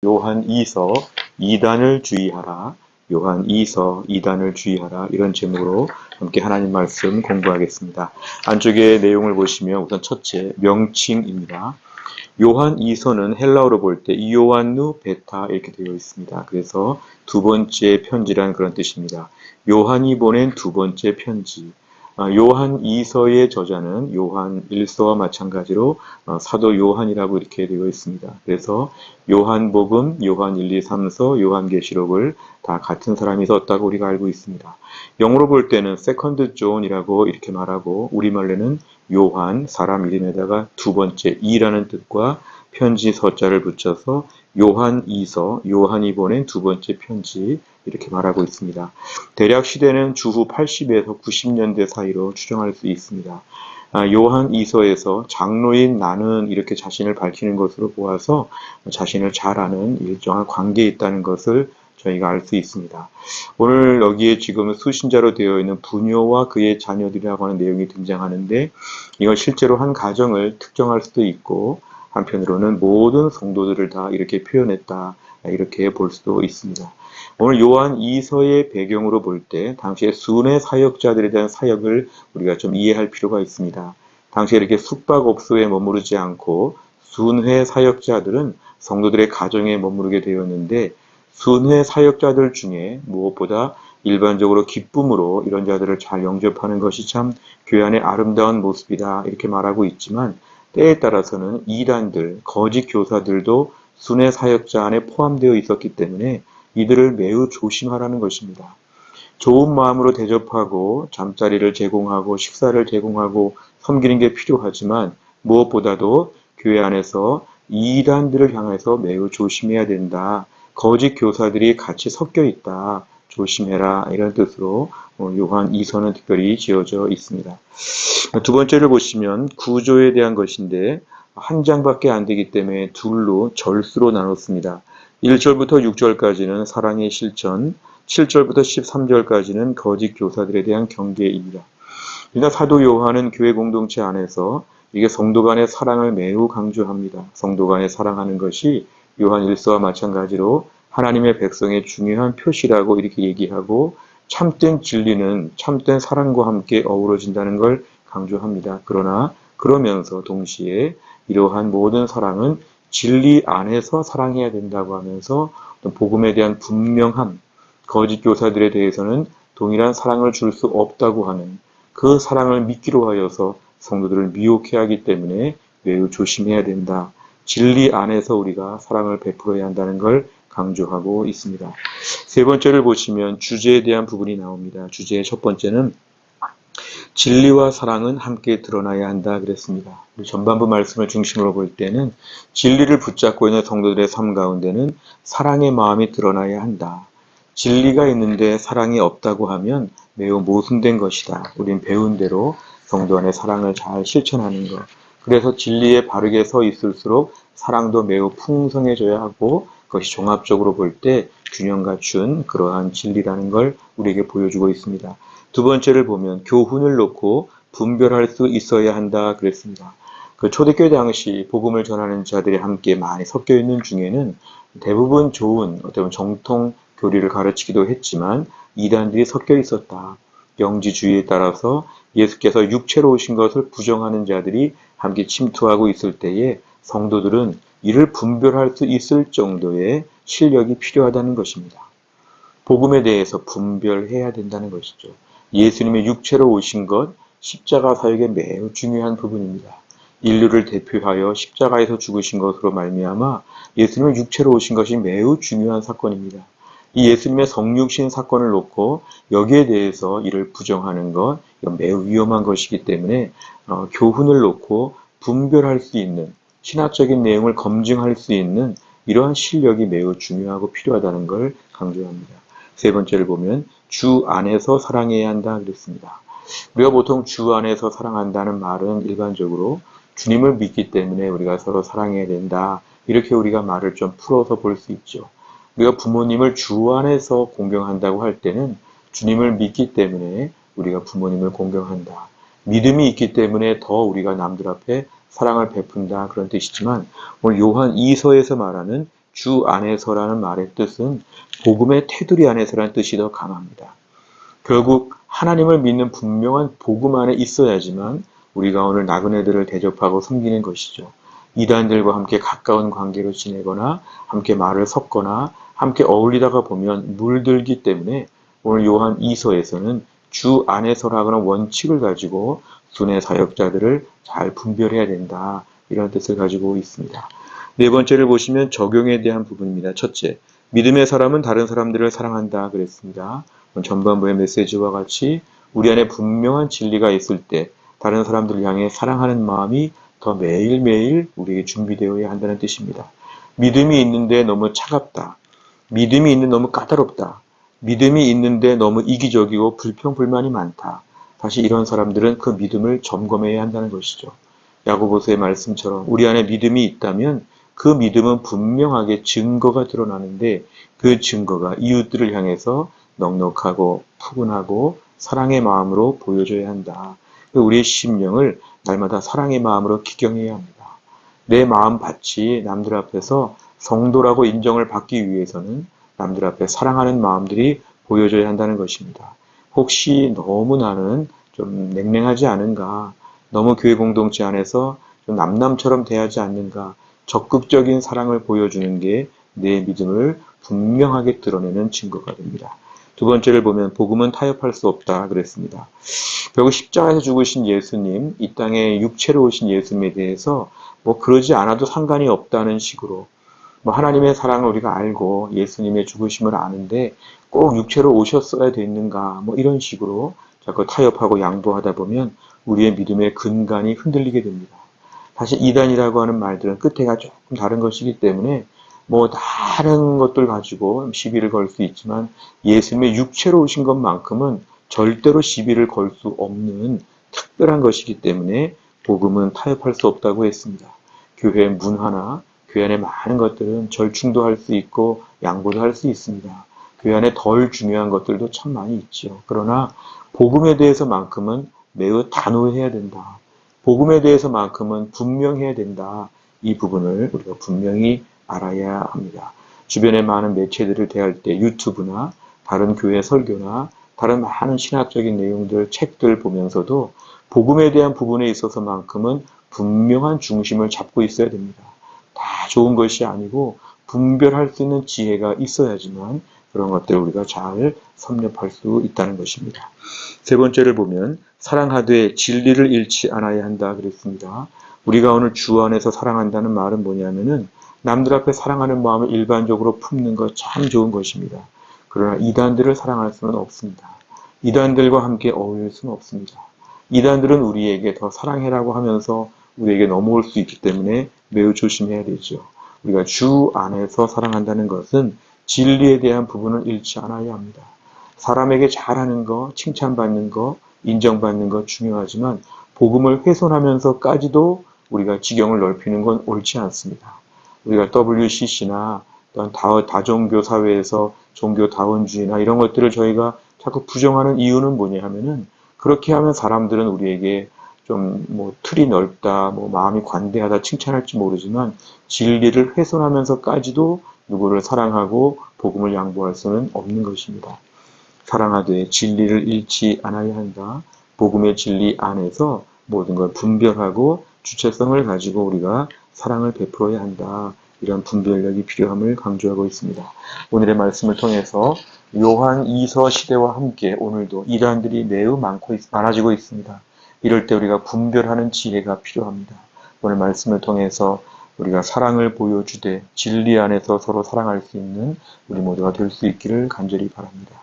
요한 2서 2단을 주의하라. 요한 2서 2단을 주의하라. 이런 제목으로 함께 하나님 말씀 공부하겠습니다. 안쪽에 내용을 보시면 우선 첫째, 명칭입니다. 요한 2서는 헬라어로 볼 때 이오안누 베타 이렇게 되어 있습니다. 그래서 두 번째 편지란 그런 뜻입니다. 요한이 보낸 두 번째 편지. 요한 2서의 저자는 요한 1서와 마찬가지로 사도 요한이라고 이렇게 되어 있습니다. 그래서 요한복음, 요한 1, 2, 3서, 요한계시록을 다 같은 사람이 썼다고 우리가 알고 있습니다. 영어로 볼 때는 세컨드 존이라고 이렇게 말하고 우리말로는 요한, 사람 이름에다가 두 번째 이라는 뜻과 편지 서자를 붙여서 요한 2서, 요한이 보낸 두 번째 편지 이렇게 말하고 있습니다. 대략 시대는 주후 80에서 90년대 사이로 추정할 수 있습니다. 요한 2서에서 장로인 나는 이렇게 자신을 밝히는 것으로 보아서 자신을 잘 아는 일정한 관계에 있다는 것을 저희가 알 수 있습니다. 오늘 여기에 지금 수신자로 되어 있는 부녀와 그의 자녀들이라고 하는 내용이 등장하는데 이건 실제로 한 가정을 특정할 수도 있고 한편으로는 모든 성도들을 다 이렇게 표현했다 이렇게 볼 수도 있습니다. 오늘 요한 2서의 배경으로 볼 때 당시에 순회 사역자들에 대한 사역을 우리가 좀 이해할 필요가 있습니다. 당시에 이렇게 숙박업소에 머무르지 않고 순회 사역자들은 성도들의 가정에 머무르게 되었는데 순회 사역자들 중에 무엇보다 일반적으로 기쁨으로 이런 자들을 잘 영접하는 것이 참 교회 안의 아름다운 모습이다 이렇게 말하고 있지만 때에 따라서는 이단들, 거짓 교사들도 순회 사역자 안에 포함되어 있었기 때문에 이들을 매우 조심하라는 것입니다. 좋은 마음으로 대접하고 잠자리를 제공하고 식사를 제공하고 섬기는 게 필요하지만 무엇보다도 교회 안에서 이단들을 향해서 매우 조심해야 된다. 거짓 교사들이 같이 섞여 있다. 조심해라. 이런 뜻으로 요한 2서는 특별히 지어져 있습니다. 두 번째를 보시면 구조에 대한 것인데 한 장밖에 안 되기 때문에 둘로 절수로 나눴습니다. 1절부터 6절까지는 사랑의 실천, 7절부터 13절까지는 거짓 교사들에 대한 경계입니다. 일단 사도 요한은 교회 공동체 안에서 이게 성도 간의 사랑을 매우 강조합니다. 성도 간에 사랑하는 것이 요한 1서와 마찬가지로 하나님의 백성의 중요한 표시라고 이렇게 얘기하고 참된 진리는 참된 사랑과 함께 어우러진다는 걸 강조합니다. 그러나 그러면서 동시에 이러한 모든 사랑은 진리 안에서 사랑해야 된다고 하면서 복음에 대한 분명함, 거짓 교사들에 대해서는 동일한 사랑을 줄 수 없다고 하는 그 사랑을 믿기로 하여서 성도들을 미혹해 하기 때문에 매우 조심해야 된다. 진리 안에서 우리가 사랑을 베풀어야 한다는 걸 강조하고 있습니다. 세 번째를 보시면 주제에 대한 부분이 나옵니다. 주제의 첫 번째는 진리와 사랑은 함께 드러나야 한다 그랬습니다. 전반부 말씀을 중심으로 볼 때는 진리를 붙잡고 있는 성도들의 삶 가운데는 사랑의 마음이 드러나야 한다. 진리가 있는데 사랑이 없다고 하면 매우 모순된 것이다. 우린 배운 대로 성도 안에 사랑을 잘 실천하는 것. 그래서 진리에 바르게 서 있을수록 사랑도 매우 풍성해져야 하고 그것이 종합적으로 볼 때 균형 갖춘 그러한 진리라는 걸 우리에게 보여주고 있습니다. 두 번째를 보면 교훈을 놓고 분별할 수 있어야 한다 그랬습니다. 그 초대교회 당시 복음을 전하는 자들이 함께 많이 섞여 있는 중에는 대부분 좋은 어떤 정통 교리를 가르치기도 했지만 이단들이 섞여 있었다. 영지주의에 따라서 예수께서 육체로 오신 것을 부정하는 자들이 함께 침투하고 있을 때에 성도들은 이를 분별할 수 있을 정도의 실력이 필요하다는 것입니다. 복음에 대해서 분별해야 된다는 것이죠. 예수님의 육체로 오신 것, 십자가 사역의 매우 중요한 부분입니다. 인류를 대표하여 십자가에서 죽으신 것으로 말미암아 예수님의 육체로 오신 것이 매우 중요한 사건입니다. 이 예수님의 성육신 사건을 놓고 여기에 대해서 이를 부정하는 것, 이건 매우 위험한 것이기 때문에 교훈을 놓고 분별할 수 있는 신학적인 내용을 검증할 수 있는 이러한 실력이 매우 중요하고 필요하다는 걸 강조합니다. 세 번째를 보면 주 안에서 사랑해야 한다 그랬습니다. 우리가 보통 주 안에서 사랑한다는 말은 일반적으로 주님을 믿기 때문에 우리가 서로 사랑해야 된다. 이렇게 우리가 말을 좀 풀어서 볼 수 있죠. 우리가 부모님을 주 안에서 공경한다고 할 때는 주님을 믿기 때문에 우리가 부모님을 공경한다. 믿음이 있기 때문에 더 우리가 남들 앞에 사랑을 베푼다 그런 뜻이지만 오늘 요한 2서에서 말하는 주 안에서라는 말의 뜻은 복음의 테두리 안에서라는 뜻이 더 강합니다. 결국 하나님을 믿는 분명한 복음 안에 있어야지만 우리가 오늘 나그네들을 대접하고 섬기는 것이죠. 이단들과 함께 가까운 관계로 지내거나 함께 말을 섞거나 함께 어울리다가 보면 물들기 때문에 오늘 요한 2서에서는 주 안에서라는 원칙을 가지고 순회 사역자들을 잘 분별해야 된다. 이런 뜻을 가지고 있습니다. 네 번째를 보시면 적용에 대한 부분입니다. 첫째, 믿음의 사람은 다른 사람들을 사랑한다 그랬습니다. 전반부의 메시지와 같이 우리 안에 분명한 진리가 있을 때 다른 사람들을 향해 사랑하는 마음이 더 매일매일 우리에게 준비되어야 한다는 뜻입니다. 믿음이 있는데 너무 차갑다. 믿음이 있는데 너무 까다롭다. 믿음이 있는데 너무 이기적이고 불평불만이 많다. 사실 이런 사람들은 그 믿음을 점검해야 한다는 것이죠. 야고보서의 말씀처럼 우리 안에 믿음이 있다면 그 믿음은 분명하게 증거가 드러나는데 그 증거가 이웃들을 향해서 넉넉하고 푸근하고 사랑의 마음으로 보여줘야 한다. 우리의 심령을 날마다 사랑의 마음으로 기경해야 합니다. 내 마음 밭이 남들 앞에서 성도라고 인정을 받기 위해서는 남들 앞에 사랑하는 마음들이 보여져야 한다는 것입니다. 혹시 너무 나는 좀 냉랭하지 않은가, 너무 교회 공동체 안에서 좀 남남처럼 대하지 않는가, 적극적인 사랑을 보여주는 게 내 믿음을 분명하게 드러내는 증거가 됩니다. 두 번째를 보면 복음은 타협할 수 없다 그랬습니다. 결국 십자가에서 죽으신 예수님, 이 땅에 육체로 오신 예수님에 대해서 뭐 그러지 않아도 상관이 없다는 식으로 뭐 하나님의 사랑을 우리가 알고 예수님의 죽으심을 아는데 꼭 육체로 오셨어야 됐는가 뭐 이런 식으로 자꾸 타협하고 양보하다 보면 우리의 믿음의 근간이 흔들리게 됩니다. 사실 이단이라고 하는 말들은 끝에가 조금 다른 것이기 때문에 뭐 다른 것들 가지고 시비를 걸 수 있지만 예수님의 육체로 오신 것만큼은 절대로 시비를 걸 수 없는 특별한 것이기 때문에 복음은 타협할 수 없다고 했습니다. 교회 문화나 교회 안에 많은 것들은 절충도 할 수 있고 양보도 할 수 있습니다. 교회 안에 덜 중요한 것들도 참 많이 있죠. 그러나 복음에 대해서만큼은 매우 단호해야 된다. 복음에 대해서만큼은 분명해야 된다. 이 부분을 우리가 분명히 알아야 합니다. 주변의 많은 매체들을 대할 때 유튜브나 다른 교회 설교나 다른 많은 신학적인 내용들, 책들 보면서도 복음에 대한 부분에 있어서만큼은 분명한 중심을 잡고 있어야 됩니다. 다 좋은 것이 아니고 분별할 수 있는 지혜가 있어야지만 그런 것들을 우리가 잘 섭렵할 수 있다는 것입니다. 세 번째를 보면 사랑하되 진리를 잃지 않아야 한다 그랬습니다. 우리가 오늘 주 안에서 사랑한다는 말은 뭐냐면은 남들 앞에 사랑하는 마음을 일반적으로 품는 것 참 좋은 것입니다. 그러나 이단들을 사랑할 수는 없습니다. 이단들과 함께 어울릴 수는 없습니다. 이단들은 우리에게 더 사랑해라고 하면서 우리에게 넘어올 수 있기 때문에 매우 조심해야 되죠. 우리가 주 안에서 사랑한다는 것은 진리에 대한 부분을 잃지 않아야 합니다. 사람에게 잘하는 거, 칭찬받는 거, 인정받는 거 중요하지만 복음을 훼손하면서까지도 우리가 지경을 넓히는 건 옳지 않습니다. 우리가 WCC나 또한 다종교 사회에서 종교다원주의나 이런 것들을 저희가 자꾸 부정하는 이유는 뭐냐 하면은 그렇게 하면 사람들은 우리에게 좀 뭐 틀이 넓다, 뭐 마음이 관대하다 칭찬할지 모르지만 진리를 훼손하면서까지도 누구를 사랑하고 복음을 양보할 수는 없는 것입니다. 사랑하되 진리를 잃지 않아야 한다. 복음의 진리 안에서 모든 걸 분별하고 주체성을 가지고 우리가 사랑을 베풀어야 한다. 이런 분별력이 필요함을 강조하고 있습니다. 오늘의 말씀을 통해서 요한 2서 시대와 함께 오늘도 이단들이 매우 많아지고 있습니다. 이럴 때 우리가 분별하는 지혜가 필요합니다. 오늘 말씀을 통해서 우리가 사랑을 보여주되 진리 안에서 서로 사랑할 수 있는 우리 모두가 될 수 있기를 간절히 바랍니다.